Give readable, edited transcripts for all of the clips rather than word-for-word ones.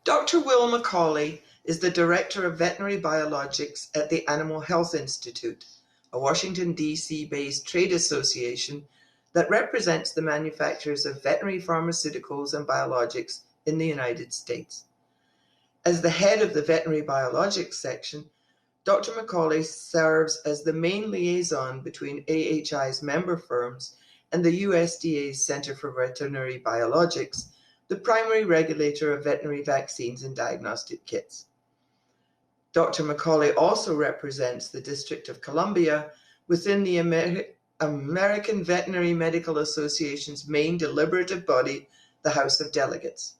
Dr. Will McCauley is the Director of Veterinary Biologics at the Animal Health Institute, a Washington, D.C. based trade association that represents the manufacturers of veterinary pharmaceuticals and biologics in the United States. As the head of the Veterinary Biologics section, Dr. McCauley serves as the main liaison between AHI's member firms and the USDA's Center for Veterinary Biologics, the primary regulator of veterinary vaccines and diagnostic kits. Dr. McCauley also represents the District of Columbia within the American Veterinary Medical Association's main deliberative body, the House of Delegates.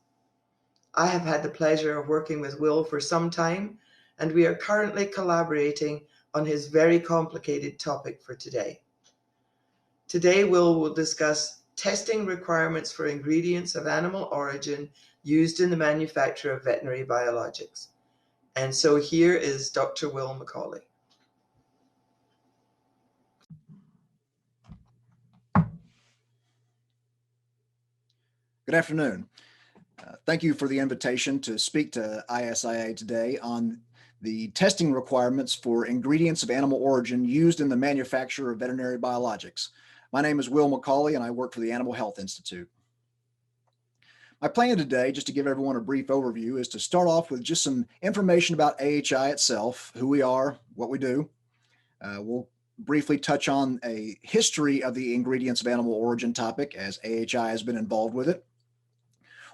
I have had the pleasure of working with Will for some time, and we are currently collaborating on his very complicated topic for today. Today, will discuss testing requirements for ingredients of animal origin used in the manufacture of veterinary biologics. And so here is Dr. Will McCauley. Good afternoon. Thank you for the invitation to speak to ISIA today on the testing requirements for ingredients of animal origin used in the manufacture of veterinary biologics. My name is Will McCauley and I work for the Animal Health Institute. My plan today, just to give everyone a brief overview, is to start off with just some information about AHI itself, who we are, what we do. We'll briefly touch on a history of the ingredients of animal origin topic as AHI has been involved with it.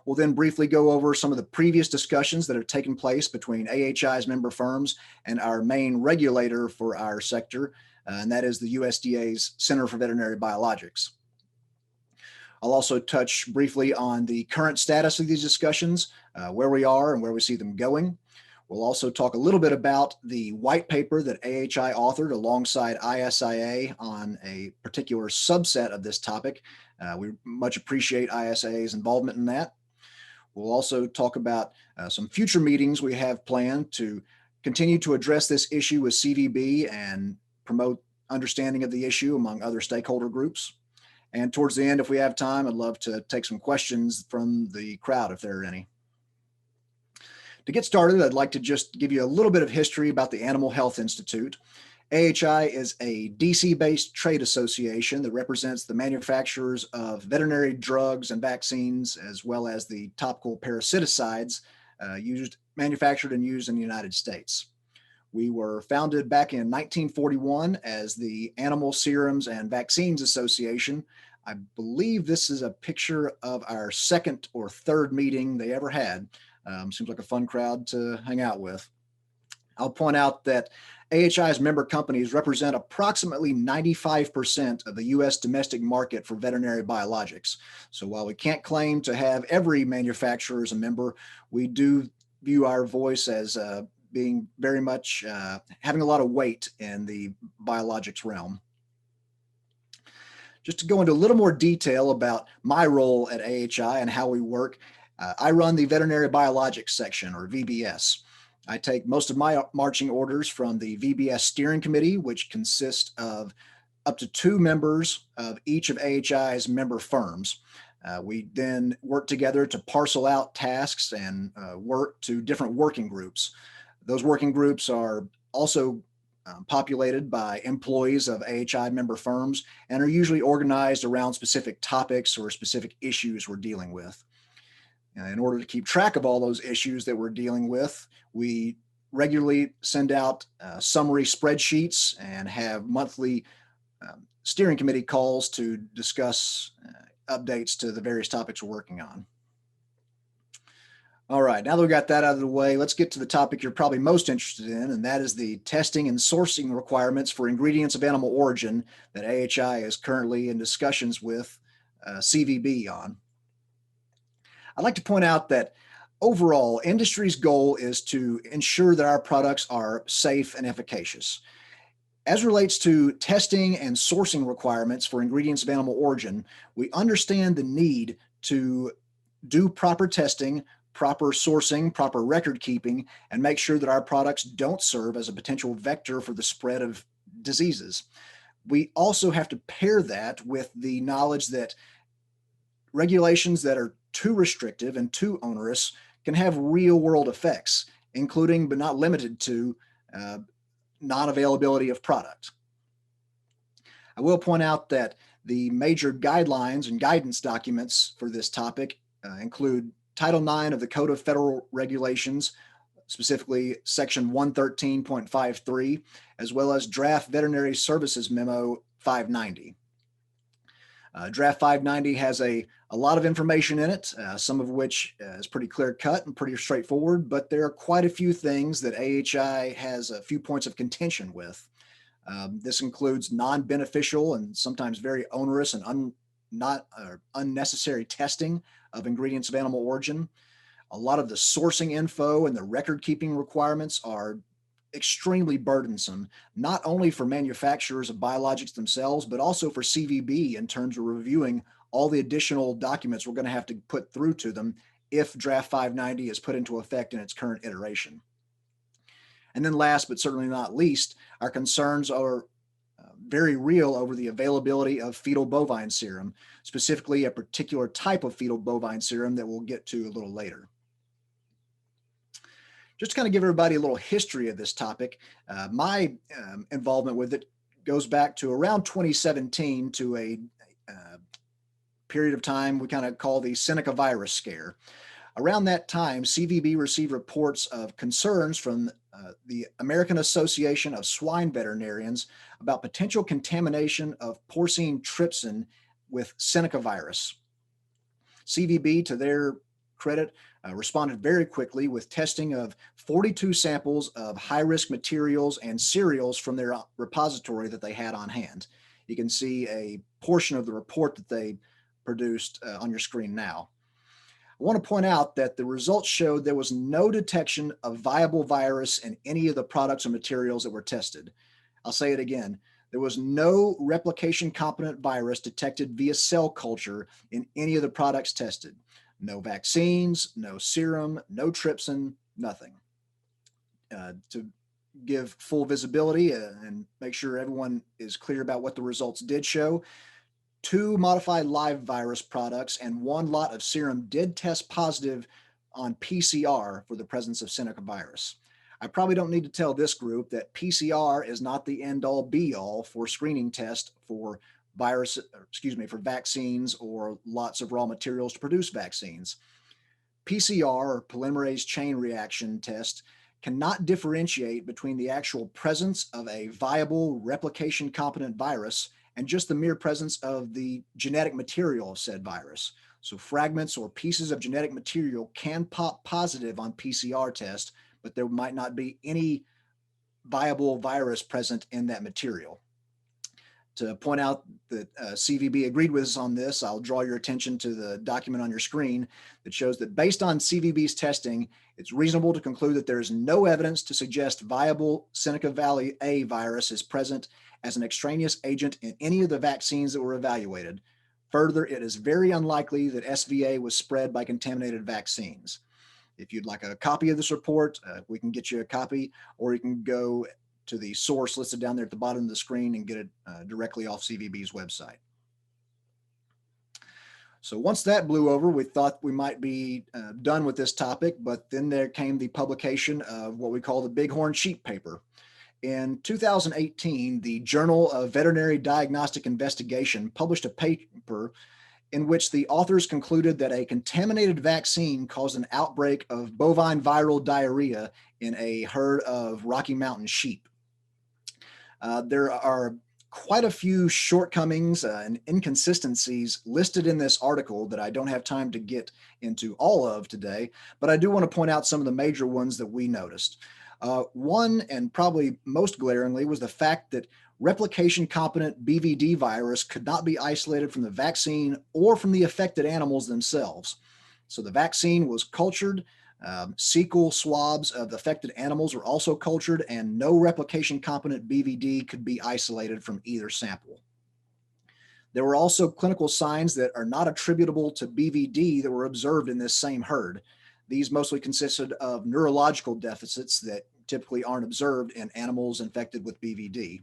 We'll then briefly go over some of the previous discussions that have taken place between AHI's member firms and our main regulator for our sector, and that is the USDA's Center for Veterinary Biologics. I'll also touch briefly on the current status of these discussions, where we are and where we see them going. We'll also talk a little bit about the white paper that AHI authored alongside ISIA on a particular subset of this topic. We much appreciate ISIA's involvement in that. We'll also talk about some future meetings we have planned to continue to address this issue with CVB and promote understanding of the issue among other stakeholder groups. And towards the end, if we have time, I'd love to take some questions from the crowd if there are any. To get started, I'd like to just give you a little bit of history about the Animal Health Institute. AHI is a DC-based trade association that represents the manufacturers of veterinary drugs and vaccines, as well as the topical parasiticides manufactured and used in the United States. We were founded back in 1941 as the Animal Serums and Vaccines Association. I believe this is a picture of our second or third meeting they ever had. Seems like a fun crowd to hang out with. I'll point out that AHI's member companies represent approximately 95% of the U.S. domestic market for veterinary biologics. So while we can't claim to have every manufacturer as a member, we do view our voice as being very much having a lot of weight in the biologics realm. Just to go into a little more detail about my role at AHI and how we work, I run the Veterinary Biologics section, or VBS. I take most of my marching orders from the VBS Steering Committee, which consists of up to 2 members of each of AHI's member firms. We then work together to parcel out tasks and work to different working groups. Those working groups are also populated by employees of AHI member firms and are usually organized around specific topics or specific issues we're dealing with. In order to keep track of all those issues that we're dealing with, we regularly send out summary spreadsheets and have monthly steering committee calls to discuss updates to the various topics we're working on. All right, now that we got that out of the way, let's get to the topic you're probably most interested in, and that is the testing and sourcing requirements for ingredients of animal origin that AHI is currently in discussions with CVB on. I'd like to point out that overall, industry's goal is to ensure that our products are safe and efficacious. As relates to testing and sourcing requirements for ingredients of animal origin, we understand the need to do proper testing, proper sourcing, proper record keeping, and make sure that our products don't serve as a potential vector for the spread of diseases. We also have to pair that with the knowledge that regulations that are too restrictive and too onerous can have real world effects, including but not limited to non-availability of product. I will point out that the major guidelines and guidance documents for this topic include Title IX of the Code of Federal Regulations, specifically Section 113.53, as well as Draft Veterinary Services Memo 590. Draft 590 has a lot of information in it, some of which is pretty clear cut and pretty straightforward, but there are quite a few things that AHI has a few points of contention with. This includes non-beneficial and sometimes very onerous and unnecessary testing of ingredients of animal origin. A lot of the sourcing info and the record-keeping requirements are extremely burdensome, not only for manufacturers of biologics themselves, but also for CVB in terms of reviewing all the additional documents we're going to have to put through to them if Draft 590 is put into effect in its current iteration. And then last, but certainly not least, our concerns are very real over the availability of fetal bovine serum, specifically a particular type of fetal bovine serum that we'll get to a little later. Just to kind of give everybody a little history of this topic, my involvement with it goes back to around 2017 to a period of time we kind of call the Seneca virus scare. Around that time, CVB received reports of concerns from the American Association of Swine Veterinarians about potential contamination of porcine trypsin with Seneca virus. CVB, to their credit, responded very quickly with testing of 42 samples of high-risk materials and cereals from their repository that they had on hand. You can see a portion of the report that they produced on your screen now. I want to point out that the results showed there was no detection of viable virus in any of the products or materials that were tested. I'll say it again. There was no replication-competent virus detected via cell culture in any of the products tested. No vaccines, no serum, no trypsin, nothing. To give full visibility and make sure everyone is clear about what the results did show, 2 modified live virus products and 1 lot of serum did test positive on PCR for the presence of Seneca virus. I probably don't need to tell this group that PCR is not the end-all be-all for screening tests for for vaccines or lots of raw materials to produce vaccines. PCR, or polymerase chain reaction test, cannot differentiate between the actual presence of a viable replication-competent virus and just the mere presence of the genetic material of said virus. So fragments or pieces of genetic material can pop positive on PCR test, but there might not be any viable virus present in that material. To point out that CVB agreed with us on this, I'll draw your attention to the document on your screen that shows that based on CVB's testing, it's reasonable to conclude that there is no evidence to suggest viable Seneca Valley A virus is present as an extraneous agent in any of the vaccines that were evaluated. Further, it is very unlikely that SVA was spread by contaminated vaccines. If you'd like a copy of this report, we can get you a copy, or you can go to the source listed down there at the bottom of the screen and get it directly off CVB's website. So once that blew over, we thought we might be done with this topic, but then there came the publication of what we call the Bighorn Sheep paper. In 2018, the Journal of Veterinary Diagnostic Investigation published a paper in which the authors concluded that a contaminated vaccine caused an outbreak of bovine viral diarrhea in a herd of Rocky Mountain sheep. There are quite a few shortcomings and inconsistencies listed in this article that I don't have time to get into all of today, but I do want to point out some of the major ones that we noticed. One, and probably most glaringly, was the fact that replication-competent BVD virus could not be isolated from the vaccine or from the affected animals themselves. So the vaccine was cultured, cecal swabs of affected animals were also cultured, and no replication-competent BVD could be isolated from either sample. There were also clinical signs that are not attributable to BVD that were observed in this same herd. These mostly consisted of neurological deficits that typically aren't observed in animals infected with BVD.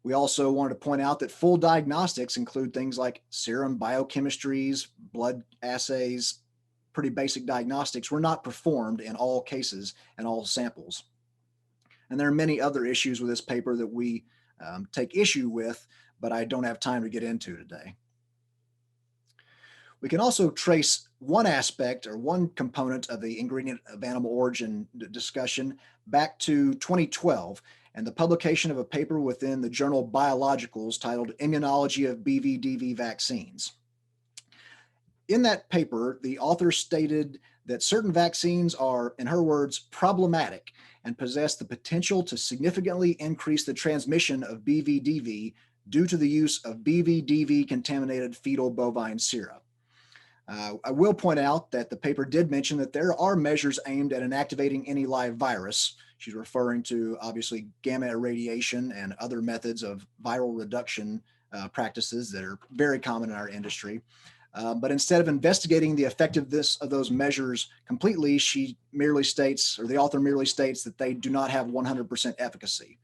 We also wanted to point out that full diagnostics include things like serum biochemistries, blood assays, pretty basic diagnostics were not performed in all cases and all samples. And there are many other issues with this paper that we take issue with, but I don't have time to get into today. We can also trace one aspect or one component of the ingredient of animal origin discussion back to 2012 and the publication of a paper within the journal Biologicals titled Immunology of BVDV Vaccines. In that paper, the author stated that certain vaccines are, in her words, problematic and possess the potential to significantly increase the transmission of BVDV due to the use of BVDV contaminated fetal bovine sera. I will point out that the paper did mention that there are measures aimed at inactivating any live virus. She's referring to, obviously, gamma irradiation and other methods of viral reduction practices that are very common in our industry. But instead of investigating the effectiveness of those measures completely, she merely states, or the author merely states, that they do not have 100% efficacy.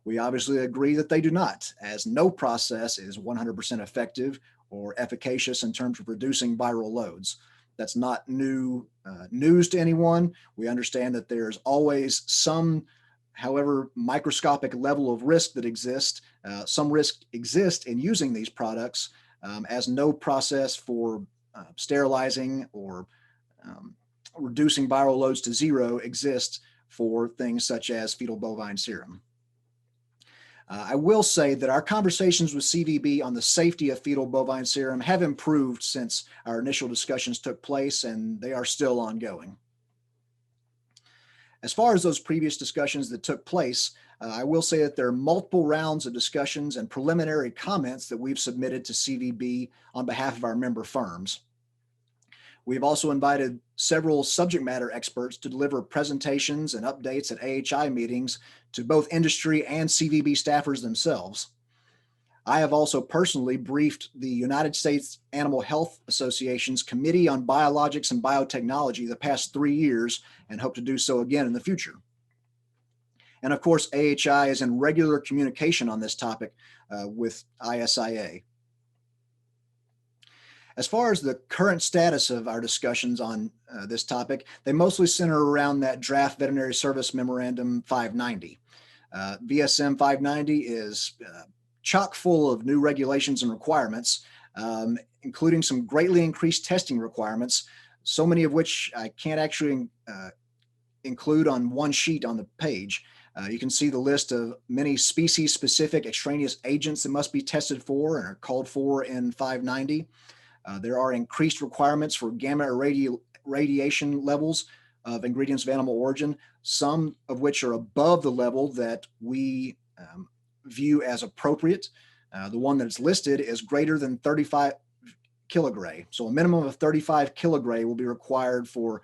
We obviously agree that they do not, as no process is 100% effective or efficacious in terms of reducing viral loads. That's not new news to anyone. We understand that there's always some, however, microscopic level of risk that exists. Some risk exists in using these products, as no process for sterilizing or reducing viral loads to zero exists for things such as fetal bovine serum. I will say that our conversations with CVB on the safety of fetal bovine serum have improved since our initial discussions took place, and they are still ongoing. As far as those previous discussions that took place, I will say that there are multiple rounds of discussions and preliminary comments that we've submitted to CVB on behalf of our member firms. We've also invited several subject matter experts to deliver presentations and updates at AHI meetings to both industry and CVB staffers themselves. I have also personally briefed the United States Animal Health Association's Committee on Biologics and Biotechnology the past 3 years and hope to do so again in the future. And of course, AHI is in regular communication on this topic with ISIA. As far as the current status of our discussions on this topic, they mostly center around that draft Veterinary Service Memorandum 590. VSM 590 is chock full of new regulations and requirements, including some greatly increased testing requirements, so many of which I can't actually include on one sheet on the page. You can see the list of many species-specific extraneous agents that must be tested for and are called for in 590. There are increased requirements for gamma irradiation levels of ingredients of animal origin, some of which are above the level that we view as appropriate. The one that's listed is greater than 35 kilogray. So a minimum of 35 kilogray will be required for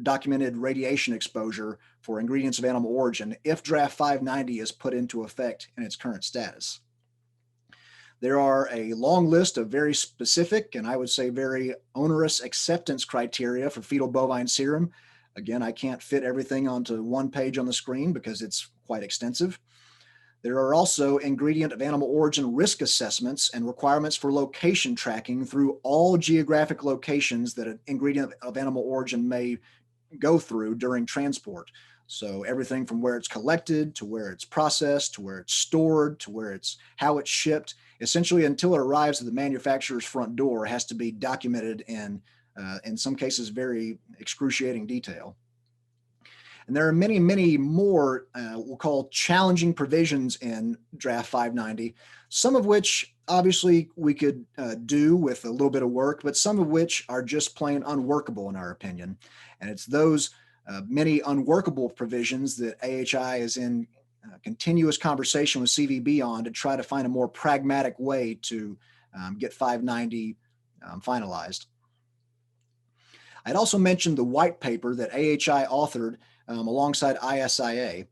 documented radiation exposure for ingredients of animal origin if Draft 590 is put into effect in its current status. There are a long list of very specific and I would say very onerous acceptance criteria for fetal bovine serum. Again, I can't fit everything onto one page on the screen because it's quite extensive. There are also ingredient of animal origin risk assessments and requirements for location tracking through all geographic locations that an ingredient of animal origin may go through during transport. So everything from where it's collected to where it's processed to where it's stored to how it's shipped, essentially until it arrives at the manufacturer's front door, has to be documented in some cases, very excruciating detail. And there are many, many more we'll call challenging provisions in Draft 590, some of which obviously we could do with a little bit of work, but some of which are just plain unworkable in our opinion. And it's those many unworkable provisions that AHI is in continuous conversation with CVB on to try to find a more pragmatic way to get 590 finalized. I'd also mentioned the white paper that AHI authored alongside ISIA.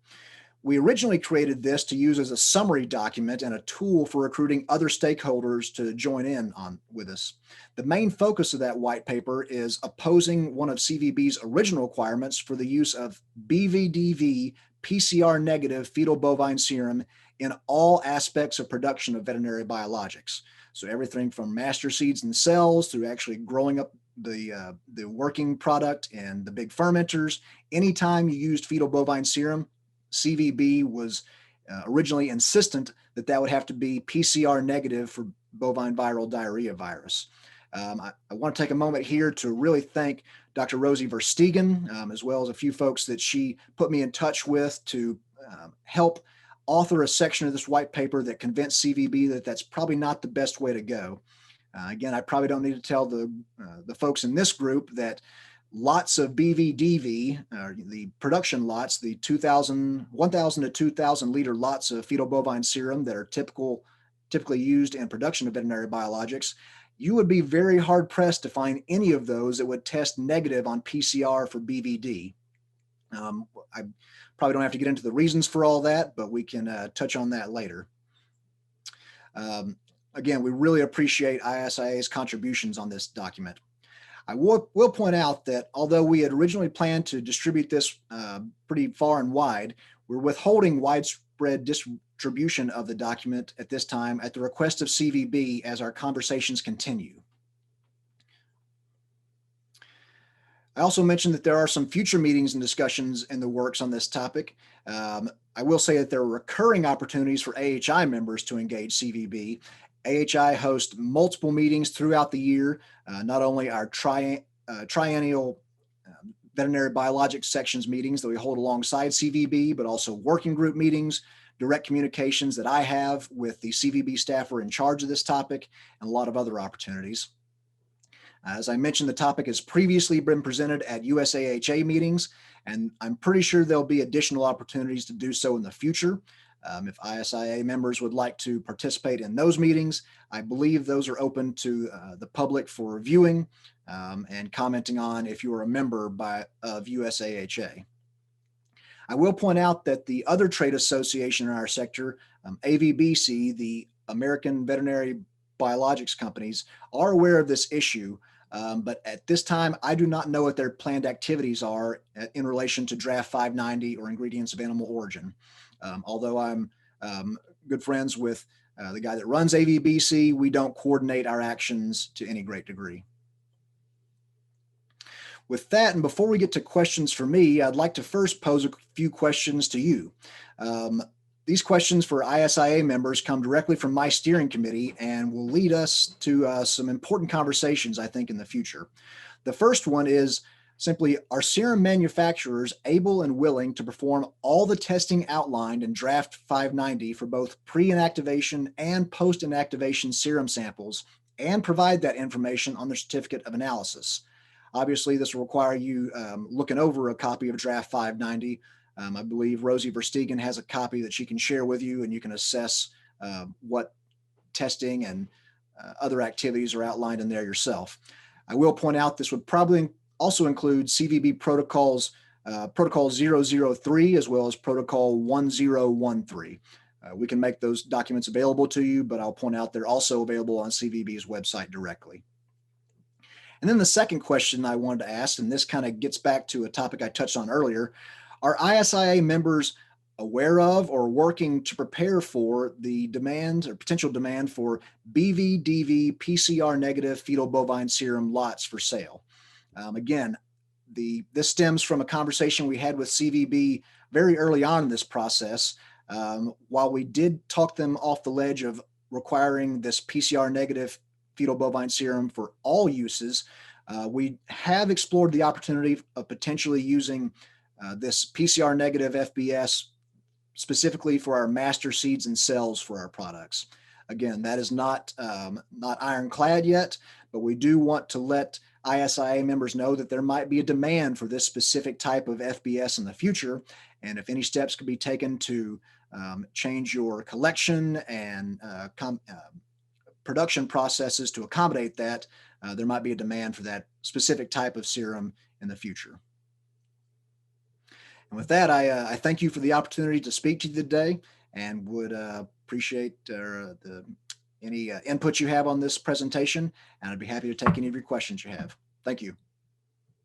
We originally created this to use as a summary document and a tool for recruiting other stakeholders to join in with us. The main focus of that white paper is opposing one of CVB's original requirements for the use of BVDV PCR negative fetal bovine serum in all aspects of production of veterinary biologics. So everything from master seeds and cells through actually growing up the working product and the big fermenters. Anytime you used fetal bovine serum, CVB was originally insistent that that would have to be PCR negative for bovine viral diarrhea virus. I want to take a moment here to really thank Dr. Rosie Verstegen, as well as a few folks that she put me in touch with to help author a section of this white paper that convinced CVB that that's probably not the best way to go. Again, I probably don't need to tell the folks in this group that lots of BVDV, the production lots, the 1,000 to 2,000 liter lots of fetal bovine serum that are typically used in production of veterinary biologics, you would be very hard pressed to find any of those that would test negative on PCR for BVD. I probably don't have to get into the reasons for all that, but we can touch on that later. Again, we really appreciate ISIA's contributions on this document. I will point out that although we had originally planned to distribute this pretty far and wide, we're withholding widespread distribution of the document at this time at the request of CVB as our conversations continue. I also mentioned that there are some future meetings and discussions in the works on this topic. I will say that there are recurring opportunities for AHI members to engage CVB. AHI hosts multiple meetings throughout the year, not only our triennial veterinary biologics sections meetings that we hold alongside CVB, but also working group meetings, direct communications that I have with the CVB staffer in charge of this topic, and a lot of other opportunities. As I mentioned, the topic has previously been presented at USAHA meetings, and I'm pretty sure there'll be additional opportunities to do so in the future. If ISIA members would like to participate in those meetings, I believe those are open to the public for viewing and commenting on if you are a member of USAHA. I will point out that the other trade association in our sector, AVBC, the American Veterinary Biologics Companies, are aware of this issue. But at this time, I do not know what their planned activities are in relation to Draft 590 or ingredients of animal origin. Although I'm good friends with the guy that runs AVBC, we don't coordinate our actions to any great degree. With that, and before we get to questions for me, I'd like to first pose a few questions to you. These questions for ISIA members come directly from my steering committee and will lead us to some important conversations, I think, in the future. The first one is simply, are serum manufacturers able and willing to perform all the testing outlined in Draft 590 for both pre-inactivation and post-inactivation serum samples and provide that information on their certificate of analysis? Obviously, this will require you looking over a copy of Draft 590. I believe Rosie Verstegen has a copy that she can share with you, and you can assess what testing and other activities are outlined in there yourself. I will point out this would probably also include CVB protocols, Protocol 003, as well as Protocol 1013. We can make those documents available to you, but I'll point out they're also available on CVB's website directly. And then the second question I wanted to ask, and this kind of gets back to a topic I touched on earlier, are ISIA members aware of or working to prepare for the demand or potential demand for BVDV PCR negative fetal bovine serum lots for sale? Again, this stems from a conversation we had with CVB very early on in this process. While we did talk them off the ledge of requiring this PCR negative fetal bovine serum for all uses, we have explored the opportunity of potentially using this PCR negative FBS specifically for our master seeds and cells for our products. Again, that is not ironclad yet, but we do want to let ISIA members know that there might be a demand for this specific type of FBS in the future. And if any steps could be taken to change your collection and production processes to accommodate that, there might be a demand for that specific type of serum in the future. And with that, I thank you for the opportunity to speak to you today and would appreciate any input you have on this presentation, and I'd be happy to take any of your questions you have. Thank you.